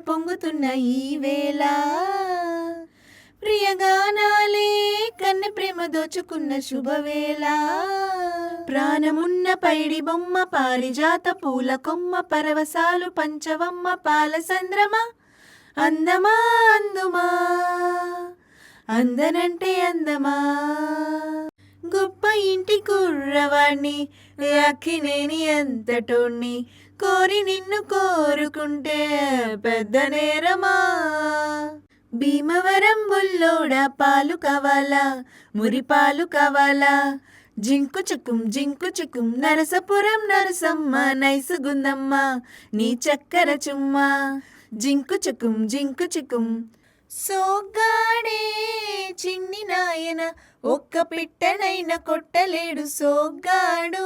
పొంగుతున్న ఈ వేళ ప్రియగానాలే కన్నె ప్రేమ దోచుకున్న శుభవేళ ప్రాణమున్న పైడి బొమ్మ పారిజాత పూల కొమ్మ పరవశాలు పంచవమ్మ పాలసంద్రమ అందమా అందుమా అందనంటే అందమా గొప్ప ఇంటి కుర్రవాణ్ణి అక్కినేని అంతటోణ్ణి కోరి నిన్ను కోరుకుంటే పెద్ద నేరమా భీమవరం బుల్లోడ పాలు కావాలా మురిపాలు కావాలా జింకు చుకుం నరసపురం నరసమ్మ నైసుగుందమ్మ నీ చక్కర చుమ్మా జింకు చుకుం సోగ్గాడే చిన్ని నాయన ఒక్క పిట్టనైన కొట్టలేడు సోగ్గాడు